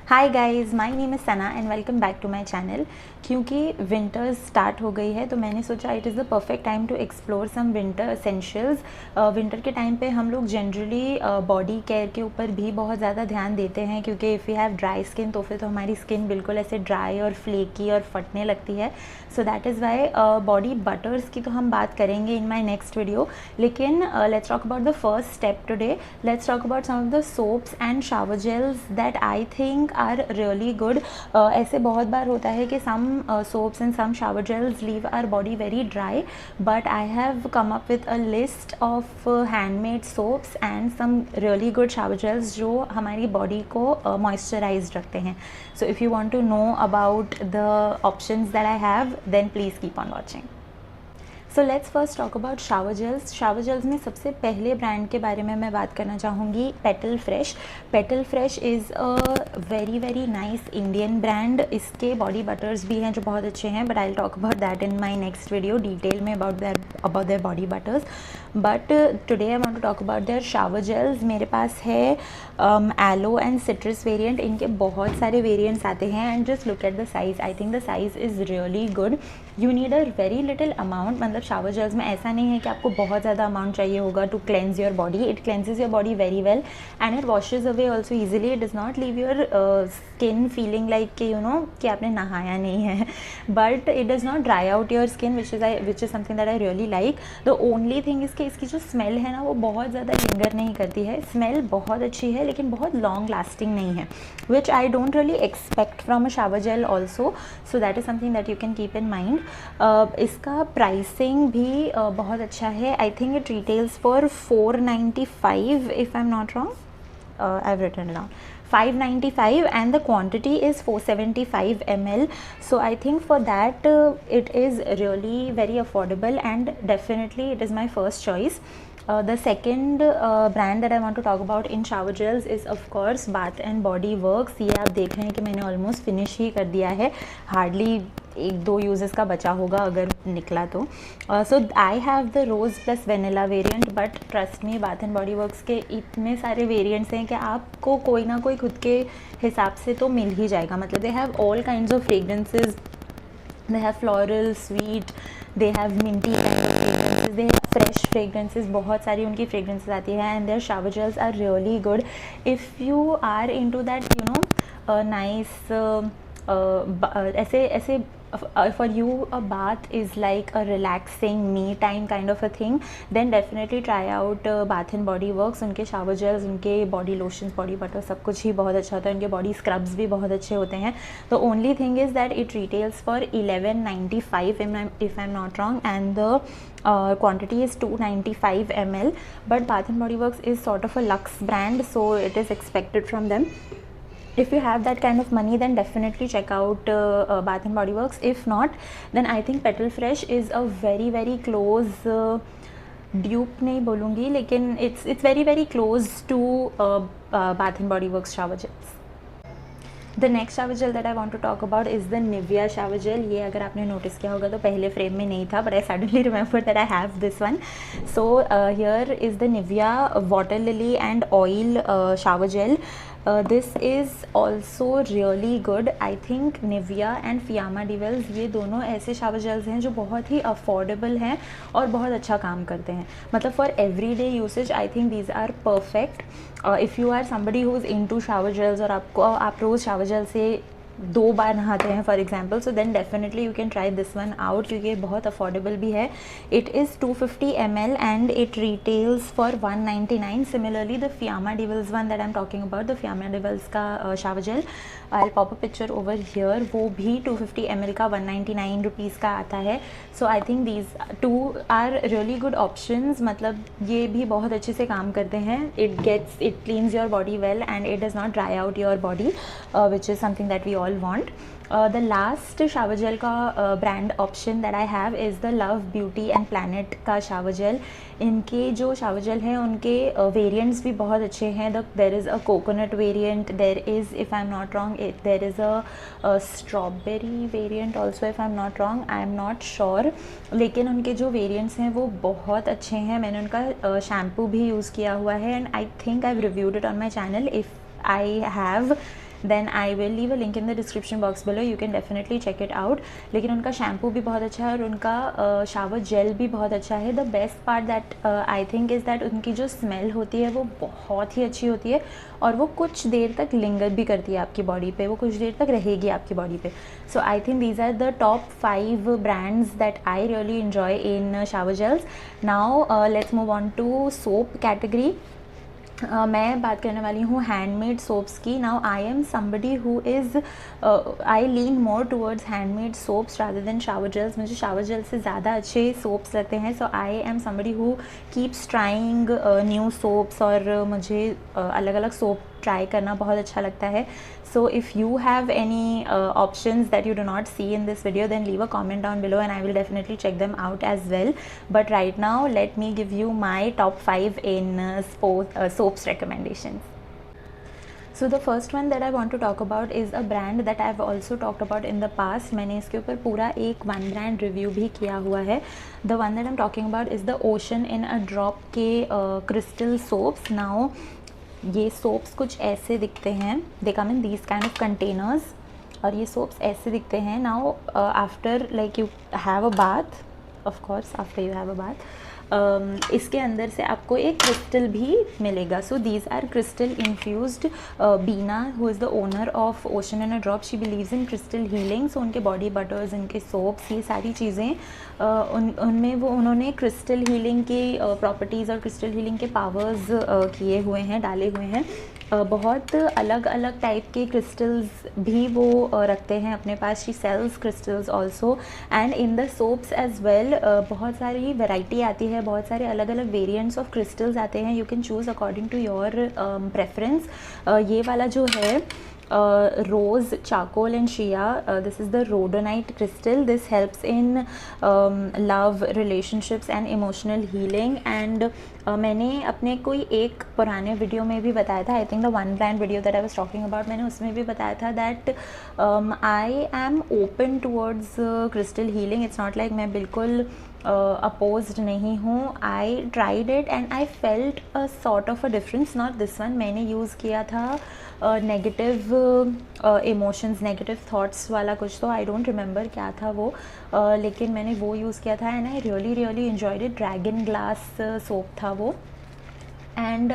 Hi guys, my name is Sana and welcome back to my channel. क्योंकि winter start हो गई है तो मैंने सोचा it is the perfect time to explore some winter essentials. Winter के टाइम पे हम लोग जनरली बॉडी केयर के ऊपर भी बहुत ज़्यादा ध्यान देते हैं, क्योंकि if you have dry skin तो फिर तो हमारी स्किन बिल्कुल ऐसे ड्राई और फ्लेकी और फटने लगती है। So that is why body butters की तो हम बात करेंगे इन माई नेक्स्ट वीडियो। लेकिन let's talk about the first step today. Let's talk about some of the soaps and shower gels that I think are really good. ऐसे बहुत बार होता है कि सम soaps and some shower gels leave our body very dry, but I have come up with a list of handmade soaps and some really good shower gels जो हमारी body को moisturized रखते हैं. So if you want to know about the options that I have, then please keep on watching. So let's first talk about shower gels. Shower gels में सबसे पहले brand के बारे में मैं बात करना चाहूँगी, Petal Fresh. Petal Fresh is a very very nice Indian brand. इसके बॉडी बटर्स भी हैं जो बहुत अच्छे हैं, but I will talk about that in my next video detail में about their body butters. But today I want to talk about their shower gels. मेरे पास है एलो एंड सिट्रस वेरिएंट। इनके बहुत सारे वेरिएंट्स आते हैं and just look at the size. I think the size is really good. You need a very little amount. मतलब shower gels में ऐसा नहीं है कि आपको बहुत ज़्यादा अमाउंट चाहिए होगा to cleanse your body. It cleanses your body very well and it washes away also easily. It does not leave your skin feeling like कि कि आपने नहाया नहीं है, but it does not dry out your skin which is something that I really like. The only thing is कि इसकी जो smell है ना वो बहुत ज़्यादा लिंगर नहीं करती है। स्मेल बहुत अच्छी है लेकिन बहुत लॉन्ग लास्टिंग नहीं है, which I don't really expect from a shower gel also. So that is something that you can keep in mind. इसका प्राइसिंग भी बहुत अच्छा है। I think it retails for 495 if I am not wrong. I've written it down. 595 and the quantity is 475 ml. So I think for that it is really very affordable and definitely it is my first choice. The second brand that I want to talk about in shower gels is of course Bath and Body Works. ये आप देख रहे हैं कि मैंने almost finish ही कर दिया है, हार्डली एक दो यूजेस का बचा होगा अगर निकला तो। So I have the rose plus vanilla variant, but trust me Bath and Body Works के इतने सारे वेरिएंट्स हैं कि आपको कोई ना कोई खुद के हिसाब से तो मिल ही जाएगा। मतलब they have all kinds of fragrances, they have floral, sweet, they have minty kind of fragrances, they have fresh fragrances, बहुत सारी उनकी fragrances आती है and their shower gels are really good. If you are into that nice ऐसे for you a bath is like a relaxing me time kind of a thing, then definitely try out Bath and Body Works. उनके shower gels, उनके body lotions, body butter सब कुछ ही बहुत अच्छा होता है। उनके body scrubs भी बहुत अच्छे होते हैं। The only thing is that it retails for 1195 if I'm not wrong and the quantity is 295 ml. But Bath and Body Works is sort of a luxe brand, so it is expected from them. If you have that kind of money, then definitely check out Bath and Body Works. If not, then I think Petal Fresh is a very very close dupe नहीं बोलूँगी, लेकिन it's very very close to Bath and Body Works shower gels. The next shower gel that I want to talk about is the Nivea shower gel. ये अगर आपने notice किया होगा तो पहले फ्रेम में नहीं था, but I suddenly remembered that I have this one. So here is the Nivea Water Lily and Oil shower gel. This is also really good. I think Nivea and Fiamma Devils ये दोनों ऐसे shower gels हैं जो बहुत ही affordable हैं और बहुत अच्छा काम करते हैं। मतलब for everyday usage I think these are perfect. If you are somebody who is into shower gels और आप रोज़ shower gel से 2 बार नहाते हैं for example, so then definitely you can try this one out, क्योंकि ये बहुत अफोर्डेबल भी है। It is 250 ml and it retails for 199। Similarly the Fiama Di Wills one that I am talking about, the Fiama Di Wills का shower gel, I pop a picture over here, वो भी 250 ml का 199 rupees का आता है। So I think these two are really good options. मतलब ये भी बहुत अच्छे से काम करते हैं। It cleans your body well and it does not dry out your body, which is something that we all want. The last shower gel का brand option that I have is the Love Beauty and Planet का shower gel. इनके जो shower gel हैं उनके variants भी बहुत अच्छे हैं। There is a coconut variant, there is, if I'm not wrong, there is a strawberry variant also if I'm not wrong, I'm not sure. लेकिन उनके जो variants हैं वो बहुत अच्छे हैं। मैंने उनका शैम्पू भी यूज़ किया हुआ है and I think I've reviewed it on my channel. If I have, then I will leave a link in the description box below, you can definitely check it out. लेकिन उनका shampoo भी बहुत अच्छा है और उनका शावर जेल भी बहुत अच्छा है। The best part that I think is that उनकी जो स्मेल होती है वो बहुत ही अच्छी होती है और वो कुछ देर तक लिंगर भी करती है आपकी बॉडी पे, वो कुछ देर तक रहेगी आपकी बॉडी पे। So I think these are the top 5 brands that I really enjoy in shower gels. Now let's move on to soap category. मैं बात करने वाली हूँ हैंडमेड सोप्स की। Now I am somebody who is I lean more towards handmade soaps rather than shower gels. मुझे shower gel से ज़्यादा अच्छे सोप्स लगते हैं। So I am somebody who keeps trying new soaps और मुझे अलग अलग सोप ट्राई करना बहुत अच्छा लगता है। So if you have any options that you do not see in this video, then leave a comment down below and I will definitely check them out as well. But right now let me give you my top 5 in soaps recommendations. So the first one that I want to talk about is a brand that I've also talked about in the past. मैंने इसके ऊपर पूरा एक one brand review भी किया हुआ है। The one that I'm talking about is the Ocean in a Drop के crystal soaps. Now ये सोप्स कुछ ऐसे दिखते हैं, they come in these kind of containers, और ये सोप्स ऐसे दिखते हैं। Now after like you have a bath, of course after you have a bath, इसके अंदर से आपको एक क्रिस्टल भी मिलेगा। So these are crystal infused. Beena who is the owner of Ocean in a Drop, she believes in crystal healing. So उनके body buttress, उनके soaps, ये सारी चीज़ें उनमें वो उन्होंने क्रिस्टल हीलिंग की प्रॉपर्टीज़ और क्रिस्टल हीलिंग के पावर्स किए हुए हैं, डाले हुए हैं। बहुत अलग अलग टाइप के क्रिस्टल्स भी वो रखते हैं अपने पास। She sells crystals also and in the soaps as well. बहुत सारी वैरायटी आती है, बहुत सारे अलग अलग वेरिएंट्स ऑफ क्रिस्टल्स आते हैं। You can choose according to your preference. ये वाला जो है rose, charcoal and shea, this is the rhodonite crystal. This helps in love, relationships and emotional healing. And मैंने अपने कोई एक पुराने वीडियो में भी बताया था, I think the one brand video that I was talking about, मैंने उसमें भी बताया था that I am open towards crystal healing. It's not like मैं बिल्कुल अपोज्ड नहीं हूँ। I tried it and I felt a sort of a difference, not this one. मैंने यूज़ किया था नेगेटिव इमोशंस, नेगेटिव थाट्स वाला कुछ, तो आई डोंट रिमेंबर क्या था वो, लेकिन मैंने वो यूज़ किया था and I really enjoyed it. Dragon glass soap था वो। And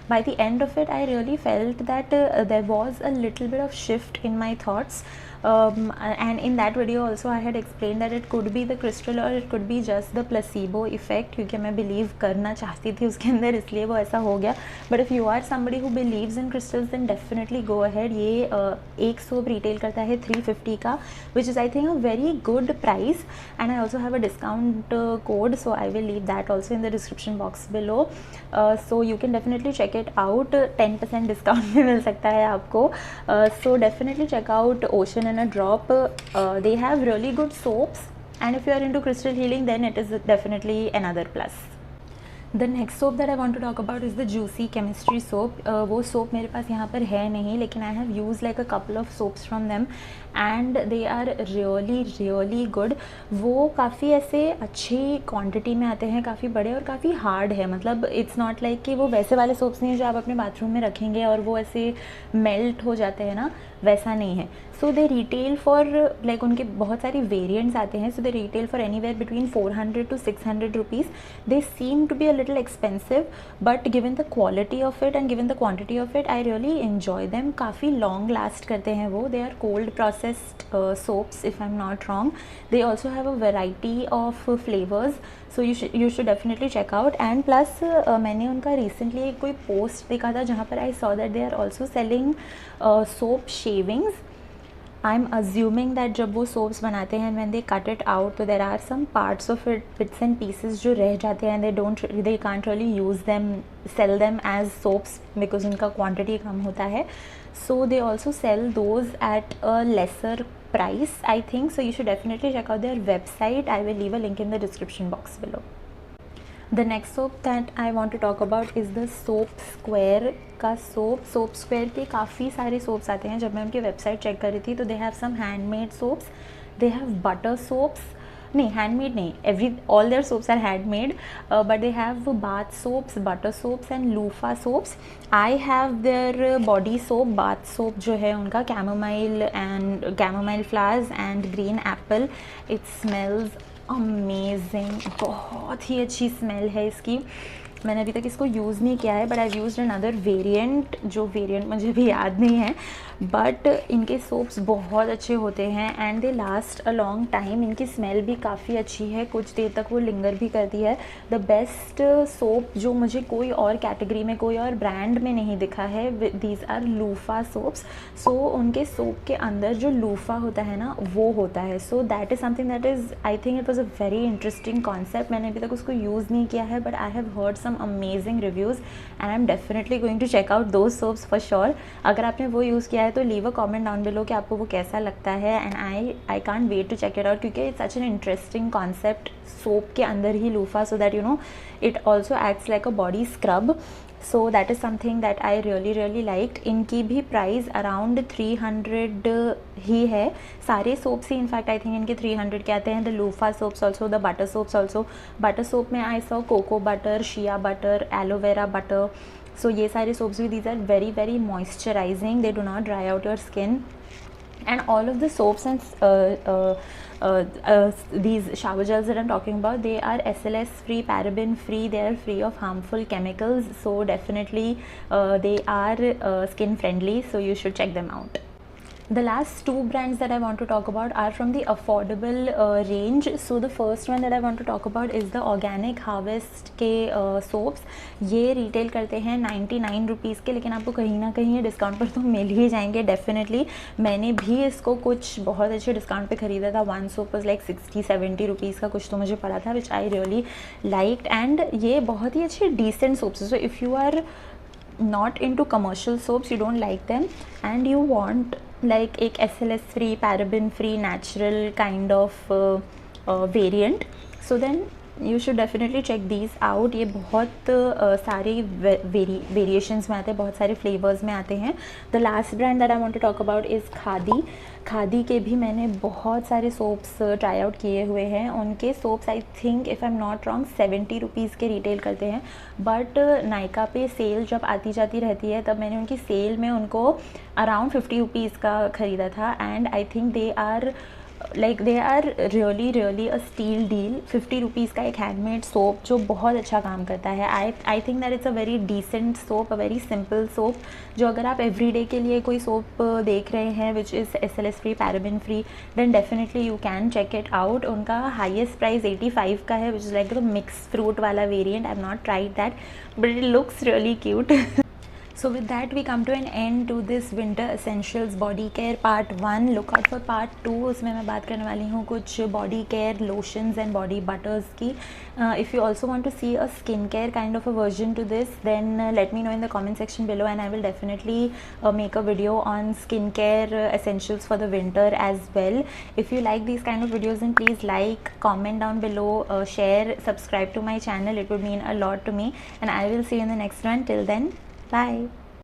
by the end of it, I really felt that there was a little bit of shift in my thoughts. And in that video also I had explained that it could be the crystal or it could be just the placebo effect, क्योंकि मैं believe करना चाहती थी उसके अंदर, इसलिए वो ऐसा हो गया। But if you are somebody who believes in crystals, then definitely go ahead. ये एक सोप रिटेल करता है 350 का, which is I think a very good price, and I also have a discount code, so I will leave that also in the description box below. So you can definitely check it out. 10% discount भी मिल सकता है आपको। So definitely check out Ocean in a Drop. They have really good soaps, and if you are into crystal healing, then it is definitely another plus. The next soap that I want to talk about is the Juicy Chemistry soap. वो soap मेरे पास यहाँ पर है नहीं, लेकिन I have used like a couple of soaps from them and they are really good. वो काफ़ी ऐसे अच्छी क्वांटिटी में आते हैं, काफ़ी बड़े और काफ़ी हार्ड है। मतलब इट्स नॉट लाइक कि वो वैसे वाले सोप्स नहीं है जो आप अपने बाथरूम में रखेंगे और वो ऐसे मेल्ट हो जाते हैं ना, वैसा नहीं है। So they retail for like, उनके बहुत सारी वेरिएंट्स आते हैं। So they retail for anywhere between 400 to 600 rupees. They seem to be a little expensive, but given the quality of it and given the quantity of it, I really enjoy them. काफ़ी long last करते हैं वो। They are cold processed soaps if I'm not wrong. They also have a variety of flavors, so you should definitely check out. And plus मैंने उनका recently एक कोई post देखा था जहाँ पर I saw that they are also selling soap shavings. I'm assuming that जब वो soaps बनाते हैं when they cut it out, तो there are some parts of it, bits and pieces जो रह जाते हैं, they can't really use them, sell them as soaps because उनका quantity कम होता है. So they also sell those at a lesser price, I think. So you should definitely check out their website. I will leave a link in the description box below. The next soap that I want to talk about is the Soap Square का soap. Soap Square के काफ़ी सारे soaps आते हैं। जब मैं उनकी website check कर रही थी तो they have some handmade soaps, they have butter soaps, नहीं, हैंडमेड नहीं, every all their soaps are handmade, but they have bath soaps, butter soaps and loofah soaps. I have their body soap, bath soap जो है उनका chamomile and chamomile flowers and green apple. It smells amazing, बहुत ही अच्छी smell है इसकी. मैंने अभी तक इसको यूज़ नहीं किया है, but I used another variant, जो वेरिएंट मुझे भी याद नहीं है, बट इनके सोप्स बहुत अच्छे होते हैं and they last a long time. इनकी स्मेल भी काफ़ी अच्छी है, कुछ देर तक वो लिंगर भी करती है. द बेस्ट सोप जो मुझे कोई और कैटेगरी में, कोई और ब्रांड में नहीं दिखा है, दीज आर लूफा सोप्स. सो उनके सोप के अंदर जो लूफा होता है ना, वो होता है. So that is something that is, I think it was a very interesting concept. मैंने अभी तक उसको यूज़ नहीं किया है, but I have heard some amazing reviews and I am definitely going to check out those soaps for sure. अगर आपने वो यूज़ किया है तो leave a comment down below कि आपको वो कैसा लगता है. And I can't wait to check it out, क्योंकि it's such an interesting concept, soap के अंदर ही loofah, so that you know it also acts like a body scrub. So that is something that I really liked. इनकी भी price around 300 ही है. सारे soaps ही इनफैक्ट आई थिंक इनके 300 के आते हैं. The loofah soaps also, the butter soaps also. Butter soap में I saw cocoa butter, shea butter, aloe vera butter. So ये सारे सोप्स भी, these are very very moisturising, they do not dry out your skin. And all of the soaps and these shower gels that I'm talking about, they are SLS free, paraben free, they are free of harmful chemicals, so definitely they are skin friendly, so you should check them out. The last two brands that I want to talk about are from the affordable range. So the first one that I want to talk about is the Organic Harvest के soaps. ये retail करते हैं 99 rupees के, लेकिन आपको कहीं ना कहीं डिस्काउंट पर तो मिल ही जाएंगे डेफिनेटली. मैंने भी इसको कुछ बहुत अच्छे डिस्काउंट पे ख़रीदा था. One soap was like 60-70 rupees का कुछ तो मुझे पड़ा था, which I really liked. And ये बहुत ही अच्छे decent soaps. So if you are not into commercial soaps, you don't like them and you want like एक SLS free, paraben free, natural kind of variant, so then you should definitely check these out. ये बहुत सारे variations में आते हैं, बहुत सारे flavours में आते हैं. The last brand that I want to talk about is Khadi. Khadi के भी मैंने बहुत सारे सोप्स ट्राई आउट किए हुए हैं. उनके soaps I think if I am not wrong 70 rupees के रिटेल करते हैं, बट नायका पे सेल जब आती जाती रहती है तब मैंने उनकी सेल में उनको अराउंड 50 रुपीज़ का ख़रीदा था. And I think they are really a steal deal. 50 रुपीज़ का एक हैंडमेड सोप जो बहुत अच्छा काम करता है. I think that it's a very decent soap, a very simple soap, जो अगर आप एवरीडे के लिए कोई सोप देख रहे हैं which is SLS free, paraben free, then definitely you can check it out. उनका हाईएस्ट प्राइस 85 का है, which is like the mix fruit वाला variant. I have not tried that, but it looks really cute. So with that we come to an end to this winter essentials body care part 1. look out for part 2. उसमें मैं बात करने वाली हूँ कुछ body care lotions and body butters की. If you also want to see a skincare kind of a version to this, then let me know in the comment section below and I will definitely make a video on skincare essentials for the winter as well. If you like these kind of videos, then please like, comment down below, share, subscribe to my channel. It would mean a lot to me and I will see you in the next one. Till then, bye.